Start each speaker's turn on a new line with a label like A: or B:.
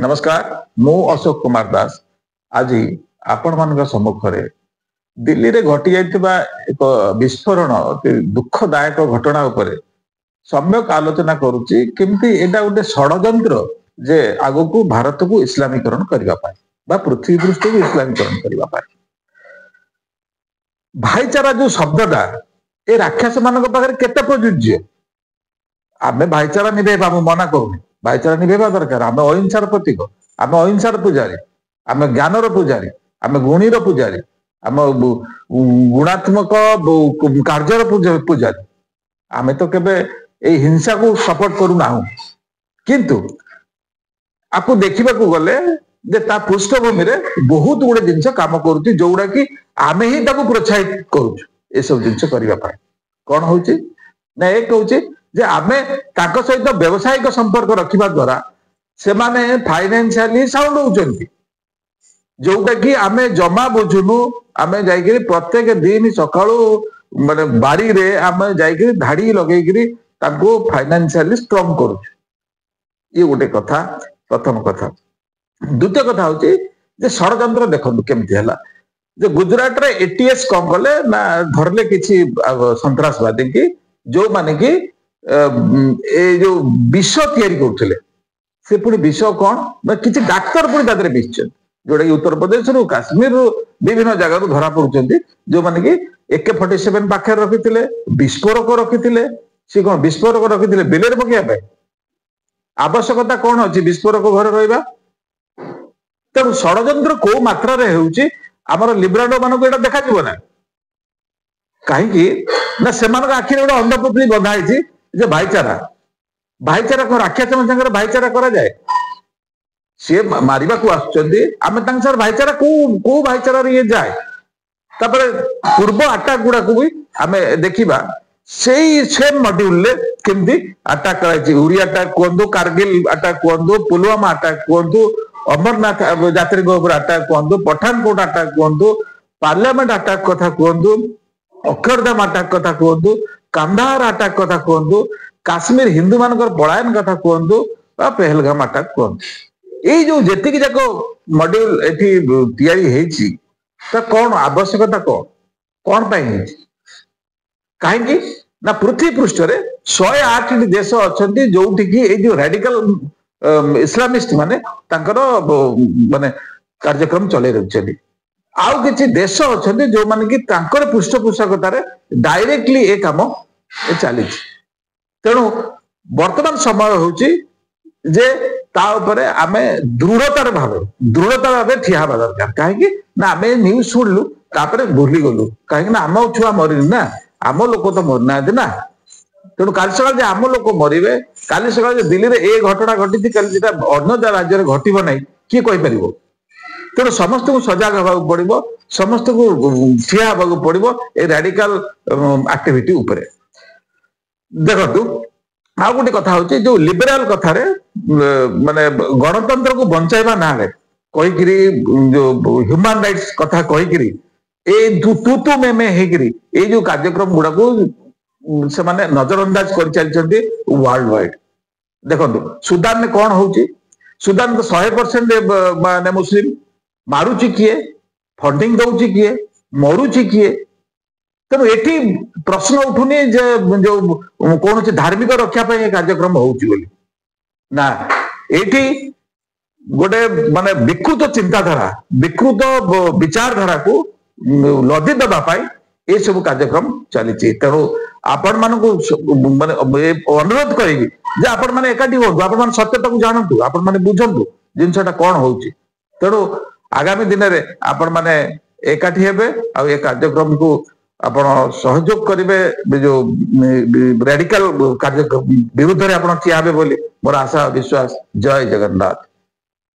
A: नमस्कार मु अशोक कुमार दास आज आपण मान सम्मुख में दिल्ली रे घटी जाइथिबा एक विस्फोरण दुखदायक घटना उपरे सम्यक आलोचना करुच्ची केमती एटा गोटे षडयंत्र जे आगो को भारत को इस्लामीकरण करबा पाए बा पृथ्वी पृष्ठ को इस्लामीकरण करबा पाए भाईचारा जो शब्दटा ए राक्षस मान पाखे केते प्रयोज्य आमे भाईचारा निभेबा मना करूनी भाईचारा निभेबा दरकार आमे अहिंसार प्रतीक आमे अहिंसार पूजारी आमे ज्ञानर पूजारी आमे गुणीर पूजारी आम गुणात्मक कार्यर पूजारी आमे तो केबे ए हिंसा को सपोर्ट करू ना किंतु आपको देखा गले जे ता पृष्ठभूमि रे बहुत गुड़े जिनस काम करुच्ची जोड़ा कि आमे ही ताको प्रोत्साहित करूछु ए सब जिनस करबा पाए कोन होउची ना एक होउची जे आमे ताको सहित व्यवसायिक संपर्क रखिबा द्वारा से माने फाइनेंशियली साउंड होउचंती जोटा कि आमे जमा बुझुनु आमे जाइकरी प्रत्येक दिन सकाळू माने बारी रे आमे जाइकरी धाड़ी लगेकरी ताको फाइनेंशियली स्ट्रांग करू ये गोटे कथा प्रथम कथा द्वितीय कथा होची जे षडयंत्र देखंतु केमती हला जे गुजरात रे एटीएस कम कले ना धरले किछि सन्त्रासवादी की जो माने की ए जो विष तैयारी करथिले से पुणी विष कौन ना किछि डाक्टर पुणी दादरे बिछन जोड़ा कि उत्तर प्रदेश रु काश्मीर रु विभिन्न जगह रु धरा पड़ुचंती जो माने कि AK-47 पाखे रखिथिले विस्फोरक रखिथिले से कोन विस्फोरक रखिथिले बिलेर पकिया पे आवश्यकता कौन अछि विस्फोरक घर रहइबा तेणु षडयंत्र को मात्रा रे हेउची हमर लिब्राडो मानको एटा देखा जिवो ना काहे कि ना सेमान आखिर गोटे अंधपुतली बंधा है जे भाईचारा भाईचारा को राक्षस संगे भाईचारा करा जाए सी मारिबा को आसुचंदी आमे तांग सर भाईचारा को भाईचारा रे जाए तापर पूर्व अटैक गुडा को भी आमे देखिबा सेम मॉड्यूल ले केमदी अटैक कराई उरी अटैक कोंदो कारगिल अटैक कोंदो पुलवामा अटैक कोंदो अमरनाथ यात्री ऊपर अटैक कोंदो पठानकोट अटैक कोंदो पार्लियामेंट अटैक कथा कोंदो अक्षरधाम अटैक कथा कोंदो कंधार अटैक कथा कोंदो काश्मीर हिंदू मानकर पलायन कथा कोंदो बा पहलगाम अटैक कोंदो ए जो जेतिक जाको मॉड्यूल एठी तयारी हेची त कोन आवश्यकता कोन पाई हेची काहे कि ना पृथ्वी पृष्ठ रे 108 देश अछंती जोठी कि ए जो रेडिकल इस्लामिस्ट माने तांकर माने कार्यक्रम चले रहछली आउ किछि देश अछंती जो माने कि तांकर पृष्ठपोषकता रे डायरेक्टली ए काम ए चली तेणु वर्तमान समय होची जे ता उपरे आमे दृढ़तार भावे ठिया हवा दरकार काहे कि ना आमे न्यूज सुनलु तापरे भूली गलु काहे कि ना आम छुआ मरिन ना आम लोक तो मरना ना तेणु काली सकाल आम लोक मरवे काली सकाल दिल्ली रे ए घटना घटी काली अन्य राज्य में घटब ना किए कहीपर तेणु समस्त को सजग हवा पड़ो समस्त को ठिया हवा पड़ो ए रेडिकल एक्टिविटी उपरे देखु आ गोटे कथा होची जो लिबराल कथा रे माने गणतंत्र को बंचाइबा ना रे कहिकरी जो ह्यूमन राइट्स कथा कहिकरी ए तू में हेकरी ए जो कार्यक्रम गुडा को से माने नजरअंदाज कर चलचंती वर्ल्ड वाइड देखंतु सुदान में कौन होची सुदान तो 100% माने मुस्लिम मारुची किए फंडिंग दउची किए मरुची किए तेणु एठी प्रश्न उठुनी जे जो कौन धार्मिक रक्षा कार्यक्रम होउची ना एठी गोटे माने विकृत चिंताधारा विकृत विचारधारा को लदी देबा ये सब कार्यक्रम चली तेणु आपण मान माने अनुरोध करी जे आपण माने एकाठी हो आपण मान सत्यता को जानतु आपण माने बुझंतु जिनसटा कौन होउची तेणु आगामी दिन रे आपण माने एकाठी हेबे आ ए कार्यक्रम को आपण सहयोग करेंगे जो रेडिकल कार्यक्रम विरुद्ध रे आपण ठिया हेबे बोली मोर आशा विश्वास जय जगन्नाथ।